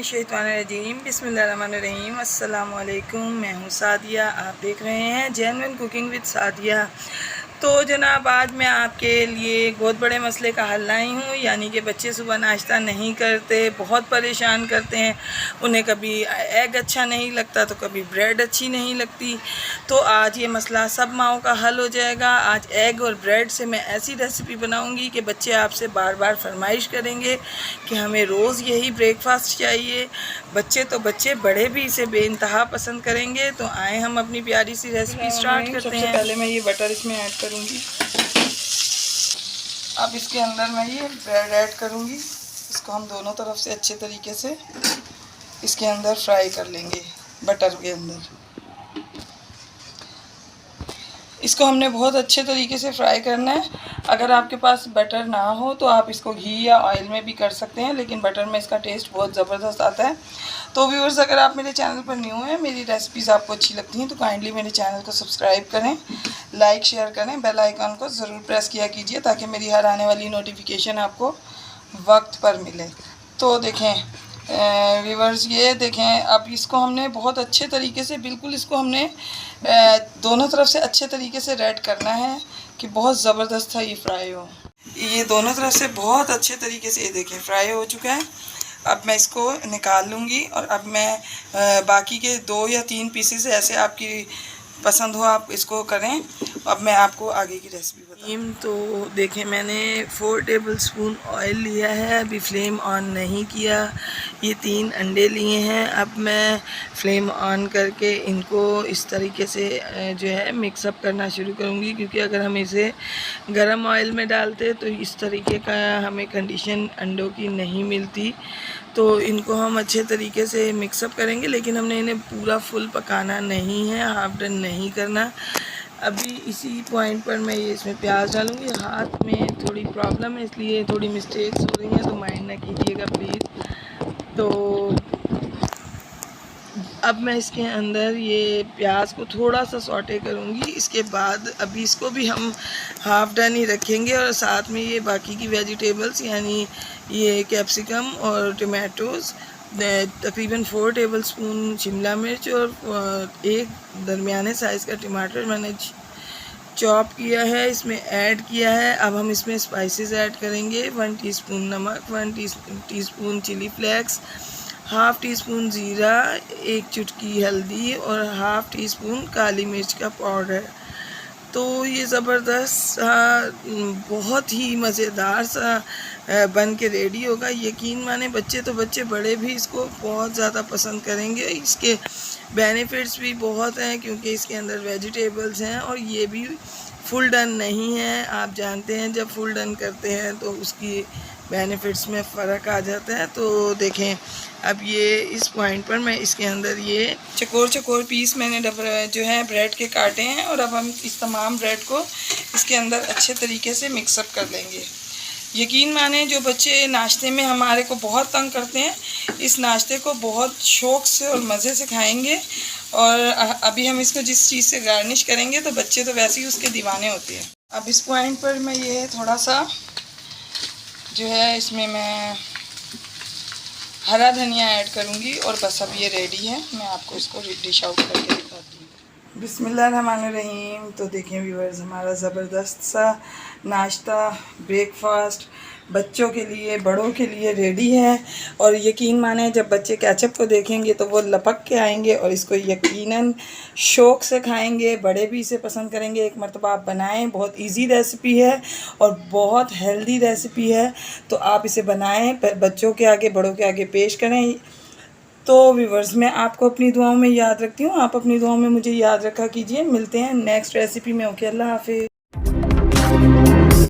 शैतानिर्रजीम बिस्मिल्लाहिर्रहमानिर्रहीम अस्सलाम वालेकुम। मैं हूँ सादिया, आप देख रहे हैं जेन्युइन कुकिंग विद सादिया। तो जनाब, आज मैं आपके लिए एक बहुत बड़े मसले का हल लाई हूँ, यानी कि बच्चे सुबह नाश्ता नहीं करते, बहुत परेशान करते हैं। उन्हें कभी एग अच्छा नहीं लगता तो कभी ब्रेड अच्छी नहीं लगती। तो आज ये मसला सब माओं का हल हो जाएगा। आज एग और ब्रेड से मैं ऐसी रेसिपी बनाऊंगी कि बच्चे आपसे बार बार फरमाइश करेंगे कि हमें रोज़ यही ब्रेकफास्ट चाहिए। बच्चे तो बच्चे, बड़े भी इसे बेइंतहा पसंद करेंगे। तो आए हम अपनी प्यारी सी रेसिपी स्टार्ट करते हैं। सबसे पहले मैं ये बटर इसमें ऐड करूँगी। अब इसके अंदर मैं ये ब्रेड ऐड करूँगी। इसको हम दोनों तरफ से अच्छे तरीके से इसके अंदर फ्राई कर लेंगे। बटर के अंदर इसको हमने बहुत अच्छे तरीके से फ्राई करना है। अगर आपके पास बटर ना हो तो आप इसको घी या ऑयल में भी कर सकते हैं, लेकिन बटर में इसका टेस्ट बहुत ज़बरदस्त आता है। तो व्यूअर्स, अगर आप मेरे चैनल पर न्यू हैं, मेरी रेसिपीज़ आपको अच्छी लगती हैं तो काइंडली मेरे चैनल को सब्सक्राइब करें, लाइक शेयर करें, बेल आइकन को ज़रूर प्रेस किया कीजिए ताकि मेरी हर आने वाली नोटिफिकेशन आपको वक्त पर मिले। तो देखें व्यूअर्स, ये देखें, अब इसको हमने बहुत अच्छे तरीके से, बिल्कुल इसको हमने दोनों तरफ से अच्छे तरीके से रेड करना है कि बहुत ज़बरदस्त था ये फ्राई हो। ये दोनों तरफ से बहुत अच्छे तरीके से, ये देखें, फ्राई हो चुका है। अब मैं इसको निकाल लूँगी और अब मैं बाकी के 2 या 3 पीसेस ऐसे आपकी पसंद हो आप इसको करें। अब मैं आपको आगे की रेसिपी बताऊँ। तो देखें, मैंने 4 टेबल स्पून ऑयल लिया है, अभी फ्लेम ऑन नहीं किया। ये 3 अंडे लिए हैं। अब मैं फ्लेम ऑन करके इनको इस तरीके से जो है मिक्सअप करना शुरू करूँगी, क्योंकि अगर हम इसे गरम ऑयल में डालते तो इस तरीके का हमें कंडीशन अंडों की नहीं मिलती। तो इनको हम अच्छे तरीके से मिक्सअप करेंगे, लेकिन हमने इन्हें पूरा फुल पकाना नहीं है, हाफ डन नहीं करना। अभी इसी पॉइंट पर मैं ये इसमें प्याज डालूँगी। हाथ में थोड़ी प्रॉब्लम है, इसलिए थोड़ी मिस्टेक्स हो रही हैं, तो माइंड ना कीजिएगा प्लीज़। तो अब मैं इसके अंदर ये प्याज को थोड़ा सा सौटे करूँगी। इसके बाद अभी इसको भी हम हाफ डन ही रखेंगे और साथ में ये बाकी की वेजिटेबल्स, यानी ये कैप्सिकम और टमाटोज़, तकरीबन 4 टेबल स्पून शिमला मिर्च और एक दरमियाने साइज़ का टमाटर मैंने चॉप किया है, इसमें ऐड किया है। अब हम इसमें स्पाइसेस ऐड करेंगे। 1 टीस्पून नमक, 1 teaspoon chilli flakes, half teaspoon ज़ीरा, 1 चुटकी हल्दी और हाफ़ टी स्पून काली मिर्च का पाउडर। तो ये ज़बरदस्त बहुत ही मज़ेदार सा बन के रेडी होगा। यकीन माने, बच्चे तो बच्चे, बड़े भी इसको बहुत ज़्यादा पसंद करेंगे। इसके बेनिफिट्स भी बहुत हैं, क्योंकि इसके अंदर वेजिटेबल्स हैं और ये भी फुल डन नहीं है। आप जानते हैं जब फुल डन करते हैं तो उसकी बेनिफिट्स में फ़र्क आ जाता है। तो देखें, अब ये इस पॉइंट पर मैं इसके अंदर ये चकोर पीस मैंने जो है ब्रेड के काटे हैं, और अब हम इस तमाम ब्रेड को इसके अंदर अच्छे तरीके से मिक्सअप कर लेंगे। यकीन माने, जो बच्चे नाश्ते में हमारे को बहुत तंग करते हैं, इस नाश्ते को बहुत शौक़ से और मज़े से खाएंगे। और अभी हम इसको जिस चीज़ से गार्निश करेंगे तो बच्चे तो वैसे ही उसके दीवाने होते हैं। अब इस पॉइंट पर मैं ये थोड़ा सा जो है इसमें मैं हरा धनिया ऐड करूँगी और बस अब ये रेडी है। मैं आपको इसको डिश आउट करके दिखाती हूँ। बिस्मिल्लाहिर्रहमानिर्रहीम। तो देखें व्यूअर्स, हमारा ज़बरदस्त सा नाश्ता, ब्रेकफास्ट बच्चों के लिए, बड़ों के लिए रेडी है। और यकीन माने, जब बच्चे केचप को देखेंगे तो वो लपक के आएंगे और इसको यकीनन शौक़ से खाएंगे। बड़े भी इसे पसंद करेंगे। एक मरतबा आप बनाएं, बहुत इजी रेसिपी है और बहुत हेल्दी रेसिपी है। तो आप इसे बनाएं, बच्चों के आगे, बड़ों के आगे पेश करें। तो व्यूअर्स, मैं आपको अपनी दुआओं में याद रखती हूँ, आप अपनी दुआओं में मुझे याद रखा कीजिए। मिलते हैं नेक्स्ट रेसिपी में। ओके, अल्लाह हाफिज़।